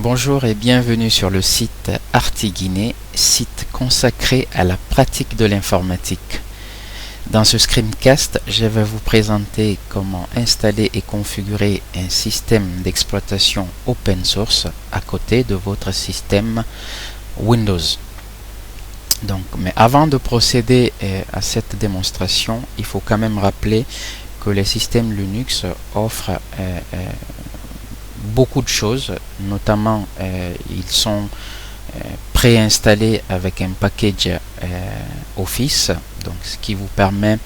Bonjour et bienvenue sur le site Artiguiné, site consacré à la pratique de l'informatique. Dans ce screencast, je vais vous présenter comment installer et configurer un système d'exploitation open source à côté de votre système Windows. Mais avant de procéder à cette démonstration, il faut quand même rappeler que les systèmes Linux offrent beaucoup de choses, notamment ils sont préinstallés avec un package Office, donc ce qui vous permet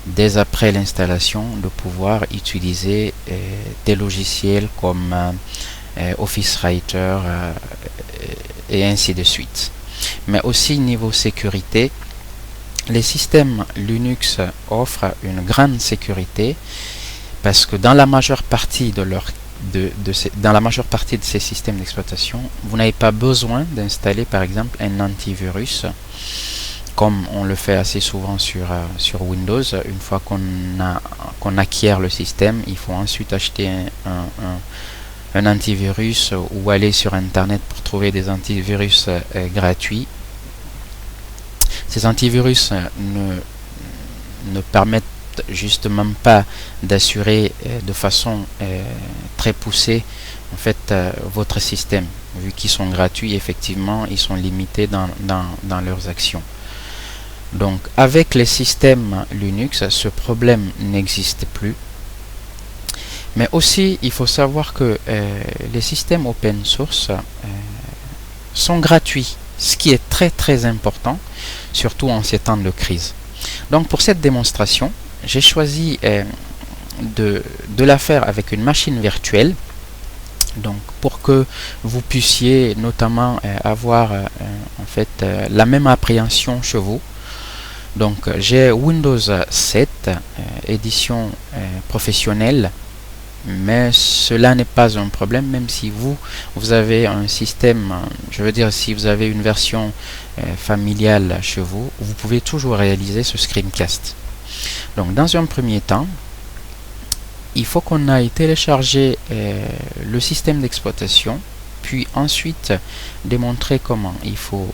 dès après l'installation de pouvoir utiliser des logiciels comme Office Writer et ainsi de suite. Mais aussi niveau sécurité, les systèmes Linux offrent une grande sécurité parce que dans la majeure partie de ces systèmes d'exploitation, vous n'avez pas besoin d'installer par exemple un antivirus comme on le fait assez souvent sur Windows. Une fois qu'on acquiert le système, il faut ensuite acheter un antivirus ou aller sur internet pour trouver des antivirus gratuits. Ces antivirus ne permettent justement pas d'assurer de façon très poussée en fait votre système. Vu qu'ils sont gratuits, effectivement ils sont limités dans leurs actions. Donc avec les systèmes Linux, ce problème n'existe plus. Mais aussi il faut savoir que les systèmes open source sont gratuits, ce qui est très important, surtout en ces temps de crise. Donc pour cette démonstration, j'ai choisi de la faire avec une machine virtuelle, donc pour que vous puissiez notamment avoir en fait la même appréhension chez vous. Donc j'ai Windows 7 édition professionnelle, mais cela n'est pas un problème, même si vous avez un système, je veux dire si vous avez une version familiale chez vous, vous pouvez toujours réaliser ce screencast. Donc dans un premier temps, il faut qu'on aille télécharger le système d'exploitation, puis ensuite démontrer comment il faut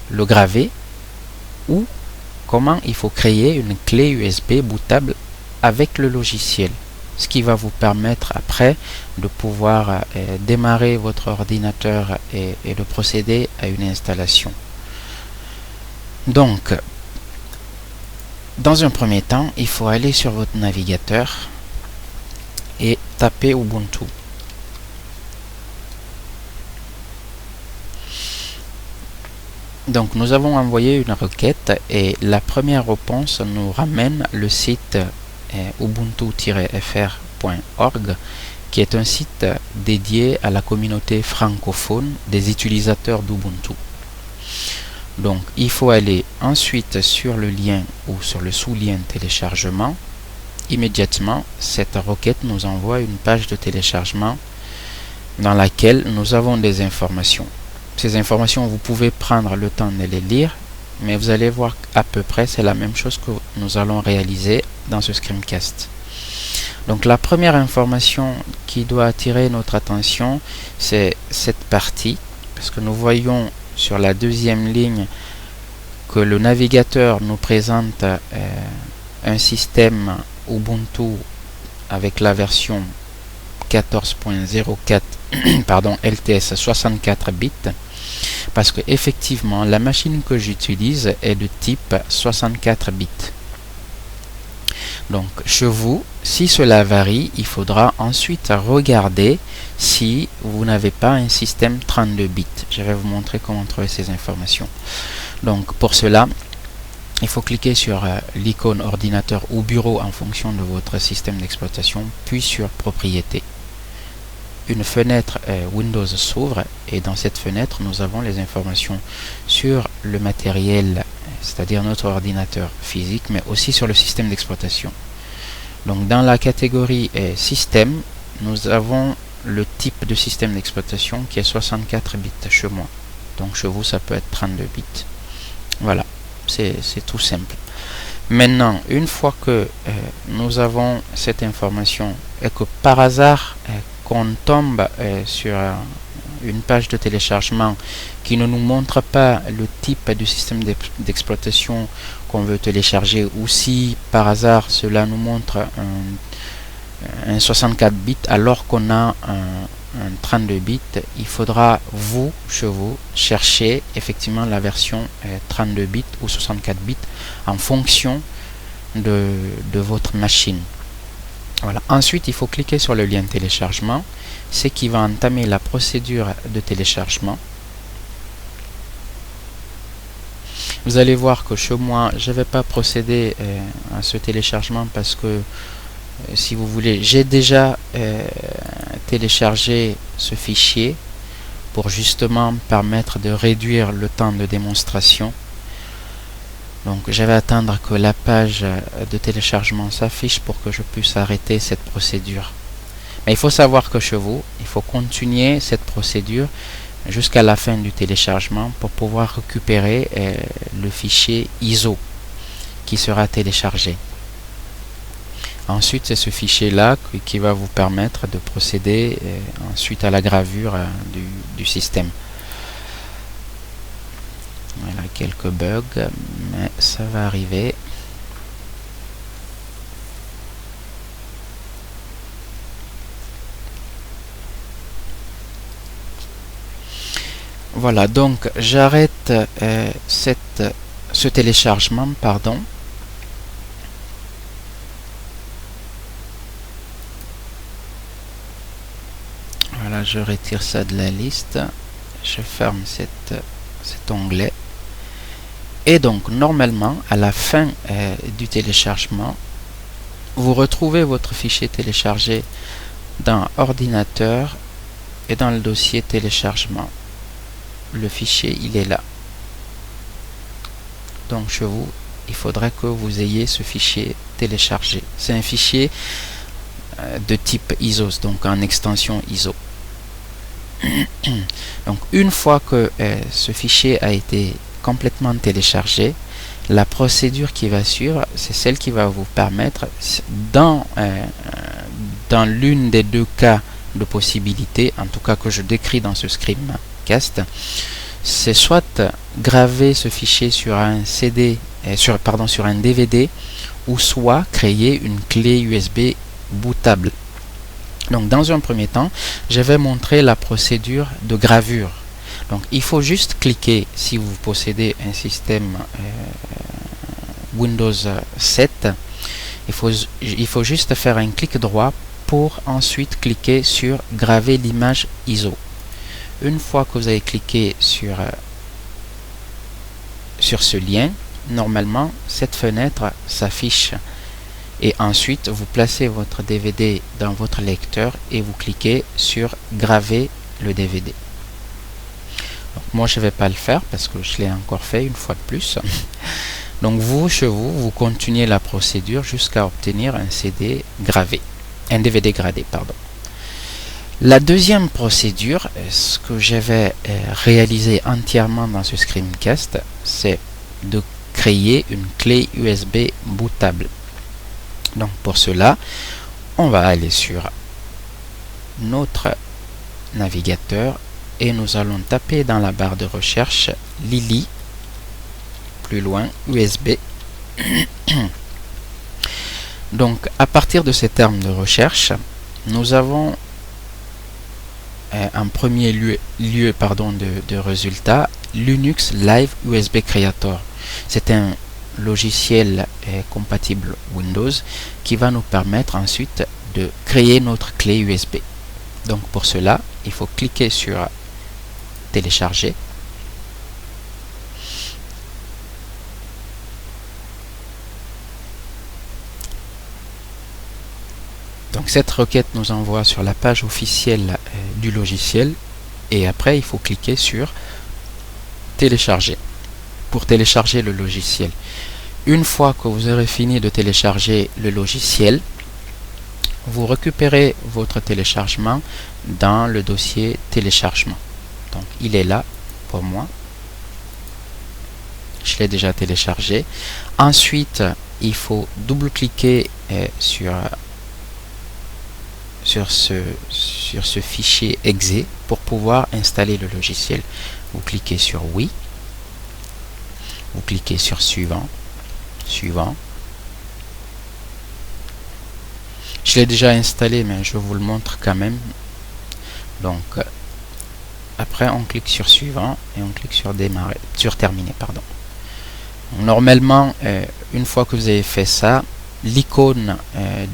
le graver ou comment il faut créer une clé USB bootable avec le logiciel, ce qui va vous permettre après de pouvoir démarrer votre ordinateur et de procéder à une installation. Donc dans un premier temps, il faut aller sur votre navigateur et taper Ubuntu. Donc nous avons envoyé une requête et la première réponse nous ramène le site ubuntu-fr.org, qui est un site dédié à la communauté francophone des utilisateurs d'Ubuntu. Donc il faut aller ensuite sur le lien ou sur le sous-lien téléchargement. Immédiatement, cette requête nous envoie une page de téléchargement dans laquelle nous avons des informations. Ces informations, vous pouvez prendre le temps de les lire, mais vous allez voir à peu près c'est la même chose que nous allons réaliser dans ce screencast. Donc la première information qui doit attirer notre attention, c'est cette partie, parce que nous voyons sur la deuxième ligne que le navigateur nous présente un système Ubuntu avec la version 14.04 LTS 64 bits, parce que effectivement la machine que j'utilise est de type 64 bits. Donc chez vous, si cela varie, il faudra ensuite regarder si vous n'avez pas un système 32 bits. Je vais vous montrer comment trouver ces informations. Donc pour cela, il faut cliquer sur l'icône ordinateur ou bureau en fonction de votre système d'exploitation, puis sur propriétés. Une fenêtre Windows s'ouvre et dans cette fenêtre, nous avons les informations sur le matériel, c'est-à-dire notre ordinateur physique, mais aussi sur le système d'exploitation. Donc dans la catégorie système, nous avons le type de système d'exploitation qui est 64 bits chez moi. Donc chez vous, ça peut être 32 bits. Voilà, c'est tout simple. Maintenant, une fois que nous avons cette information et que par hasard, qu'on tombe sur une page de téléchargement qui ne nous montre pas le type du système d'exploitation qu'on veut télécharger, ou si par hasard cela nous montre un 64 bits alors qu'on a un 32 bits, il faudra chez vous chercher effectivement la version 32 bits ou 64 bits en fonction de votre machine. Voilà. Ensuite, il faut cliquer sur le lien téléchargement, ce qui va entamer la procédure de téléchargement. Vous allez voir que chez moi, je ne vais pas procéder à ce téléchargement parce que, si vous voulez, j'ai déjà téléchargé ce fichier pour justement permettre de réduire le temps de démonstration. Donc je vais attendre que la page de téléchargement s'affiche pour que je puisse arrêter cette procédure. Mais il faut savoir que chez vous, il faut continuer cette procédure jusqu'à la fin du téléchargement pour pouvoir récupérer le fichier ISO qui sera téléchargé. Ensuite, c'est ce fichier-là qui va vous permettre de procéder ensuite à la gravure du système. Voilà, quelques bugs, mais ça va arriver. Voilà, donc j'arrête ce téléchargement, pardon. Voilà, je retire ça de la liste. Je ferme cet onglet. Et donc, normalement, à la fin du téléchargement, vous retrouvez votre fichier téléchargé dans Ordinateur et dans le dossier téléchargement. Le fichier, il est là. Donc, chez vous, il faudrait que vous ayez ce fichier téléchargé. C'est un fichier de type ISO, donc en extension ISO. Donc, une fois que ce fichier a été complètement téléchargé, la procédure qui va suivre, c'est celle qui va vous permettre, dans l'une des deux cas de possibilité, en tout cas que je décris dans ce screencast, c'est soit graver ce fichier sur un CD, sur un DVD, ou soit créer une clé USB bootable. Donc dans un premier temps, je vais montrer la procédure de gravure. Donc il faut juste cliquer, si vous possédez un système Windows 7, il faut juste faire un clic droit pour ensuite cliquer sur graver l'image ISO. Une fois que vous avez cliqué sur ce lien, normalement cette fenêtre s'affiche. Et ensuite, vous placez votre DVD dans votre lecteur et vous cliquez sur graver le DVD. Donc, moi, je ne vais pas le faire parce que je l'ai encore fait une fois de plus. Donc, chez vous continuez la procédure jusqu'à obtenir un CD gravé. Un DVD gradé, pardon. La deuxième procédure, ce que je vais réaliser entièrement dans ce screencast, c'est de créer une clé USB bootable. Donc pour cela, on va aller sur notre navigateur et nous allons taper dans la barre de recherche Lily, plus loin USB. Donc à partir de ces termes de recherche, nous avons en premier lieu de résultat Linux Live USB Creator. C'est un logiciel compatible Windows qui va nous permettre ensuite de créer notre clé USB. Donc pour cela, il faut cliquer sur télécharger. Donc cette requête nous envoie sur la page officielle du logiciel et après il faut cliquer sur télécharger pour télécharger le logiciel. Une fois que vous aurez fini de télécharger le logiciel, vous récupérez votre téléchargement dans le dossier téléchargement. Donc il est là pour moi. Je l'ai déjà téléchargé. Ensuite, il faut double-cliquer sur sur ce fichier exe pour pouvoir installer le logiciel. Vous cliquez sur oui, vous cliquez sur suivant, suivant. Je l'ai déjà installé, mais je vous le montre quand même. Donc après on clique sur suivant et on clique sur démarrer, sur terminer, pardon. Normalement, une fois que vous avez fait ça, l'icône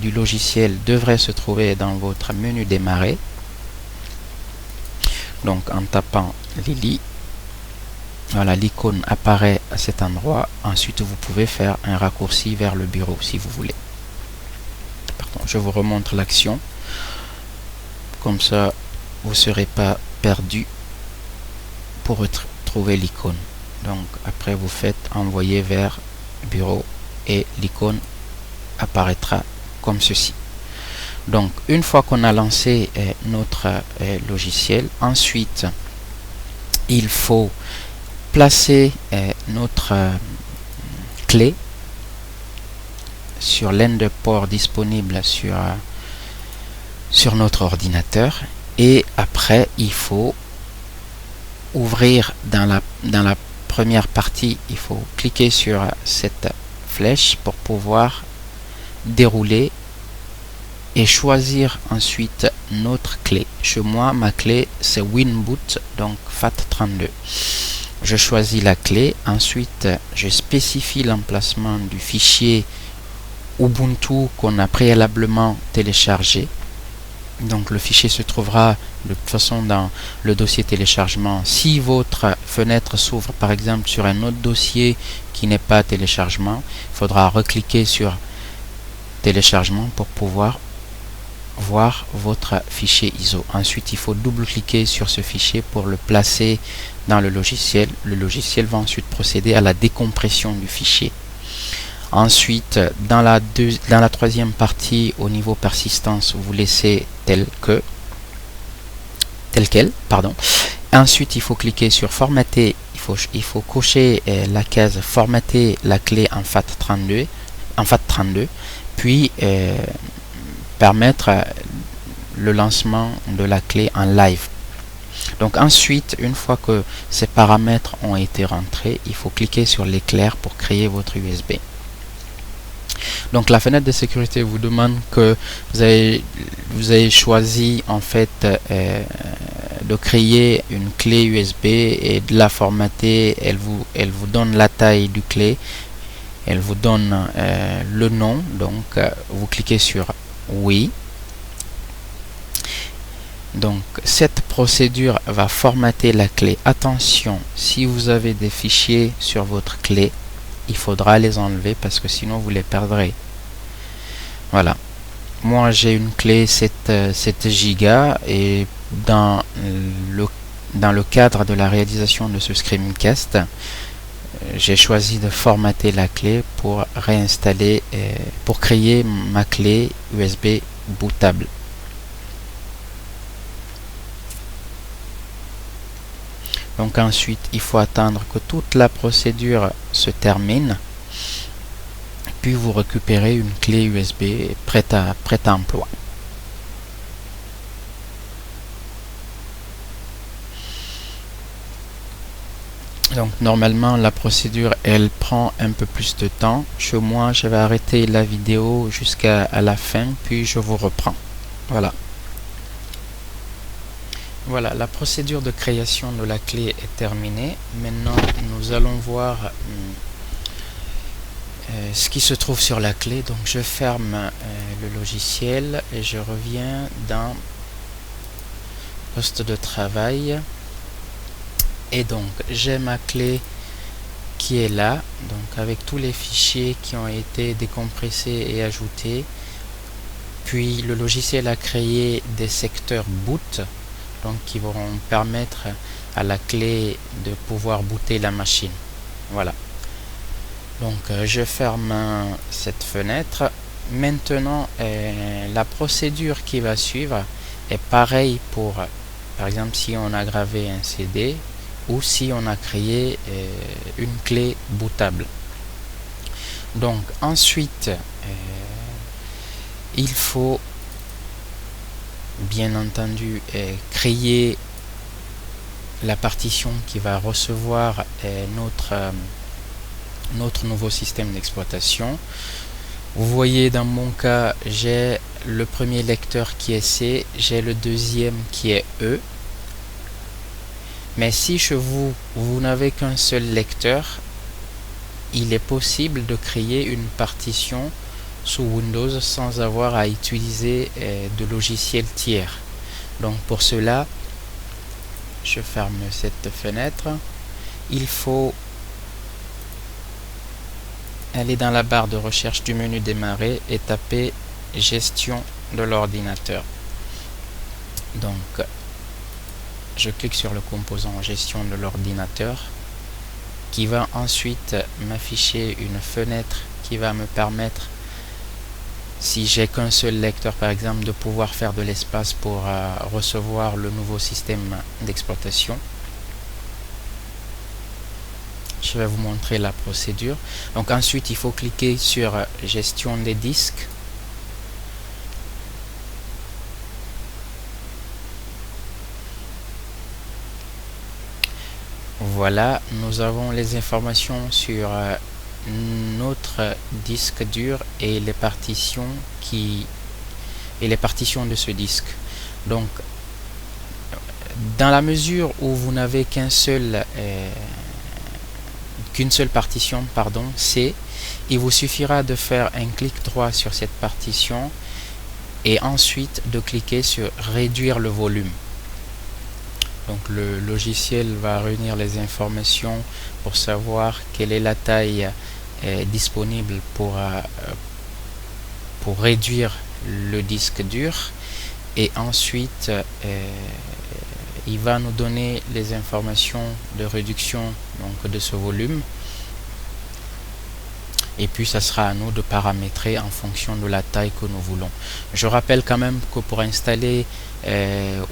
du logiciel devrait se trouver dans votre menu démarrer. Donc en tapant Lily, voilà, l'icône apparaît à cet endroit. Ensuite vous pouvez faire un raccourci vers le bureau si vous voulez. Pardon, je vous remontre l'action, comme ça vous ne serez pas perdu pour retrouver l'icône. Donc après vous faites envoyer vers bureau et l'icône apparaîtra comme ceci. Donc une fois qu'on a lancé notre logiciel, ensuite il faut placer notre clé sur l'un des ports disponibles sur notre ordinateur, et après il faut ouvrir dans la première partie, il faut cliquer sur cette flèche pour pouvoir dérouler et choisir ensuite notre clé. Chez moi, ma clé c'est WinBoot, donc FAT32. Je choisis la clé, ensuite je spécifie l'emplacement du fichier Ubuntu qu'on a préalablement téléchargé. Donc le fichier se trouvera de toute façon dans le dossier téléchargement. Si votre fenêtre s'ouvre par exemple sur un autre dossier qui n'est pas téléchargement, il faudra recliquer sur téléchargement pour pouvoir voir votre fichier ISO. Ensuite il faut double-cliquer sur ce fichier pour le placer dans le logiciel. Le logiciel va ensuite procéder à la décompression du fichier. Ensuite, dans la troisième partie, au niveau persistance, vous laissez tel quel. Ensuite, il faut cliquer sur formater. Il faut cocher la case formater la clé en FAT32, puis permettre le lancement de la clé en live. Donc ensuite, une fois que ces paramètres ont été rentrés, il faut cliquer sur l'éclair pour créer votre USB. Donc la fenêtre de sécurité vous demande que vous avez choisi en fait de créer une clé USB et de la formater. Elle vous donne la taille du clé, elle vous donne le nom. Donc vous cliquez sur oui. Donc cette procédure va formater la clé. Attention, si vous avez des fichiers sur votre clé, il faudra les enlever parce que sinon vous les perdrez. Voilà, moi j'ai une clé 7 Go et dans le cadre de la réalisation de ce screencast, j'ai choisi de formater la clé pour réinstaller, pour créer ma clé USB bootable. Donc ensuite, il faut attendre que toute la procédure se termine, puis vous récupérez une clé USB prête à emploi. Donc normalement la procédure elle prend un peu plus de temps. Chez moi, je vais arrêter la vidéo jusqu'à la fin, puis je vous reprends. Voilà. Voilà, la procédure de création de la clé est terminée. Maintenant, nous allons voir ce qui se trouve sur la clé. Donc, je ferme le logiciel et je reviens dans poste de travail. Et donc, j'ai ma clé qui est là, donc avec tous les fichiers qui ont été décompressés et ajoutés. Puis, le logiciel a créé des secteurs boot, donc qui vont permettre à la clé de pouvoir booter la machine. Voilà. Donc je ferme cette fenêtre. Maintenant la procédure qui va suivre est pareille pour, par exemple, si on a gravé un CD ou si on a créé une clé bootable. Donc ensuite il faut bien entendu créer la partition qui va recevoir notre nouveau système d'exploitation. Vous voyez, dans mon cas, j'ai le premier lecteur qui est C, j'ai le deuxième qui est E. Mais si chez vous n'avez qu'un seul lecteur, il est possible de créer une partition sous Windows sans avoir à utiliser de logiciels tiers. Donc pour cela, je ferme cette fenêtre. Il faut aller dans la barre de recherche du menu démarrer et taper gestion de l'ordinateur. Donc je clique sur le composant gestion de l'ordinateur qui va ensuite m'afficher une fenêtre qui va me permettre, si j'ai qu'un seul lecteur par exemple, de pouvoir faire de l'espace pour recevoir le nouveau système d'exploitation. Je vais vous montrer la procédure. Donc ensuite il faut cliquer sur gestion des disques. Voilà, nous avons les informations sur notre disque dur et les partitions de ce disque. Donc dans la mesure où vous n'avez qu'une seule partition, C, il vous suffira de faire un clic droit sur cette partition et ensuite de cliquer sur réduire le volume. Donc le logiciel va réunir les informations pour savoir quelle est la taille disponible pour réduire le disque dur, et ensuite il va nous donner les informations de réduction donc de ce volume, et puis ça sera à nous de paramétrer en fonction de la taille que nous voulons. Je rappelle quand même que pour installer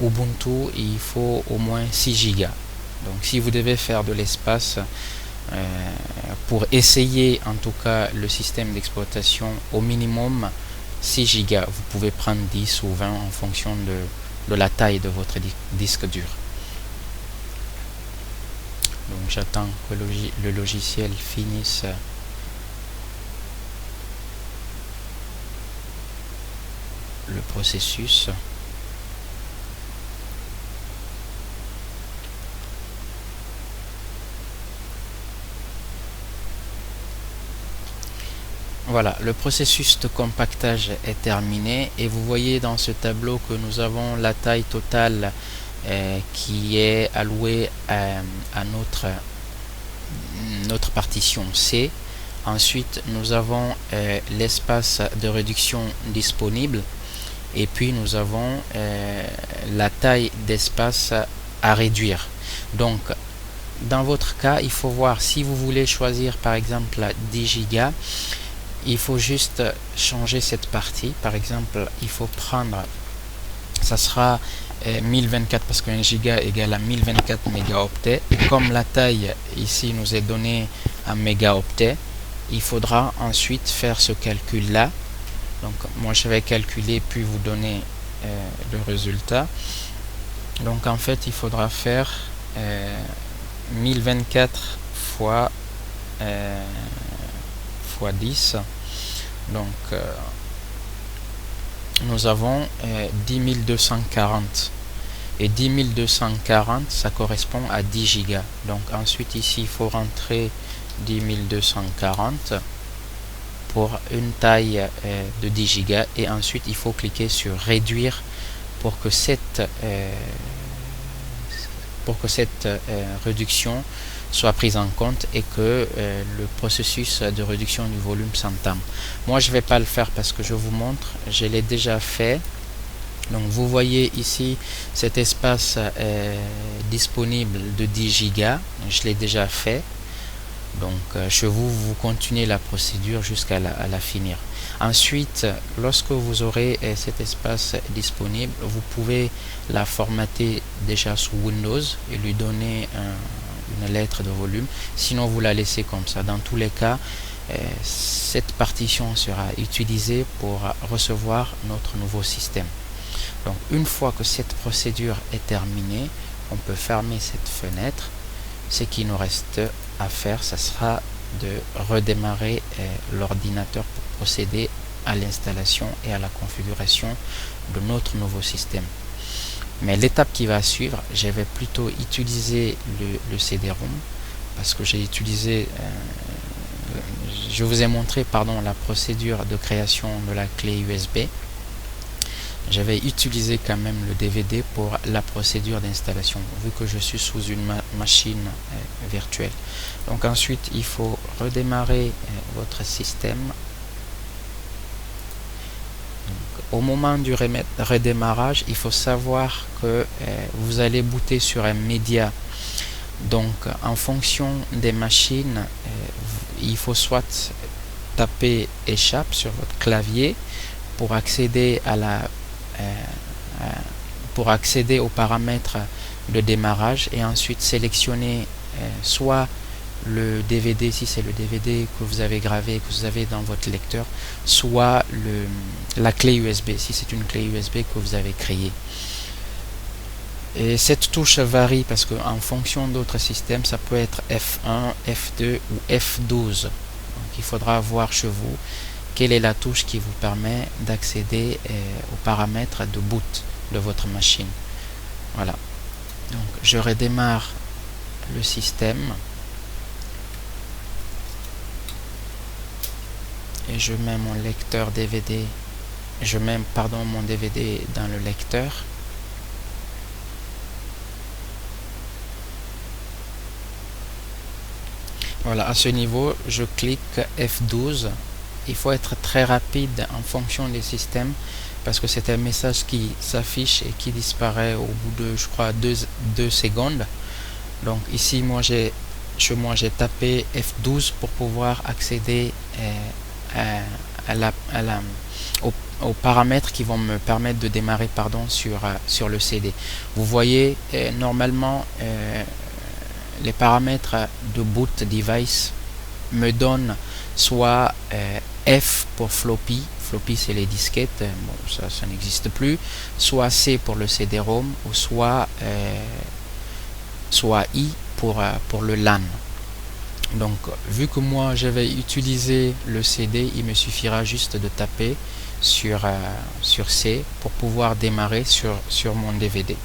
Ubuntu, il faut au moins 6 Go. Donc si vous devez faire de l'espace pour essayer en tout cas le système d'exploitation, au minimum 6 Go. Vous pouvez prendre 10 ou 20 en fonction de la taille de votre disque dur. Donc j'attends que le logiciel finisse le processus. Voilà, le processus de compactage est terminé et vous voyez dans ce tableau que nous avons la taille totale qui est allouée à notre partition C. Ensuite, nous avons l'espace de réduction disponible, et puis nous avons la taille d'espace à réduire. Donc dans votre cas, il faut voir si vous voulez choisir par exemple 10 Go. Il faut juste changer cette partie. Par exemple, il faut prendre, ça sera 1024 parce qu'un giga égale à 1024 mégaoctets. Et comme la taille ici nous est donnée en mégaoctets, il faudra ensuite faire ce calcul là. Donc moi je vais calculer puis vous donner le résultat. Donc en fait il faudra faire 1024 fois 10. Donc nous avons 10240 et 10240 ça correspond à 10 gigas. Donc ensuite ici il faut rentrer 10240 pour une taille de 10 gigas, et ensuite il faut cliquer sur réduire pour que cette réduction soit prise en compte et que le processus de réduction du volume s'entame. Moi je ne vais pas le faire parce que je vous montre, je l'ai déjà fait. Donc vous voyez ici cet espace disponible de 10 gigas, je l'ai déjà fait. Donc chez vous, vous continuez la procédure jusqu'à la finir. Ensuite, lorsque vous aurez cet espace disponible, vous pouvez la formater déjà sous Windows et lui donner une lettre de volume. Sinon, vous la laissez comme ça. Dans tous les cas, cette partition sera utilisée pour recevoir notre nouveau système. Donc une fois que cette procédure est terminée, on peut fermer cette fenêtre. Ce qui nous reste à faire, ce sera de redémarrer l'ordinateur pour procéder à l'installation et à la configuration de notre nouveau système. Mais l'étape qui va suivre, je vais plutôt utiliser le CD-ROM parce que j'ai utilisé, je vous ai montré la procédure de création de la clé USB. Je vais utiliser quand même le DVD pour la procédure d'installation vu que je suis sous une machine virtuelle. Donc ensuite il faut redémarrer votre système. Donc, au moment du redémarrage, il faut savoir que vous allez booter sur un média. Donc en fonction des machines, il faut soit taper échappe sur votre clavier pour accéder à pour accéder aux paramètres de démarrage et ensuite sélectionner soit le DVD si c'est le DVD que vous avez gravé, que vous avez dans votre lecteur, soit la clé USB si c'est une clé USB que vous avez créée. Et cette touche varie parce qu'en fonction d'autres systèmes, ça peut être F1, F2 ou F12. Donc il faudra voir chez vous quelle est la touche qui vous permet d'accéder aux paramètres de boot de votre machine. Voilà. Donc je redémarre le système et je mets mon lecteur DVD. Je mets mon DVD dans le lecteur. Voilà, à ce niveau, je clique F12. Il faut être très rapide en fonction des systèmes parce que c'est un message qui s'affiche et qui disparaît au bout de, je crois, 2 secondes. Donc ici, chez moi, j'ai tapé F12 pour pouvoir accéder aux paramètres qui vont me permettre de démarrer sur le CD. Vous voyez, normalement, les paramètres de boot device me donnent soit F pour floppy c'est les disquettes, bon, ça n'existe plus, soit C pour le CD-ROM ou soit I pour le LAN. Donc vu que moi je vais utiliser le CD, il me suffira juste de taper sur C pour pouvoir démarrer sur mon DVD.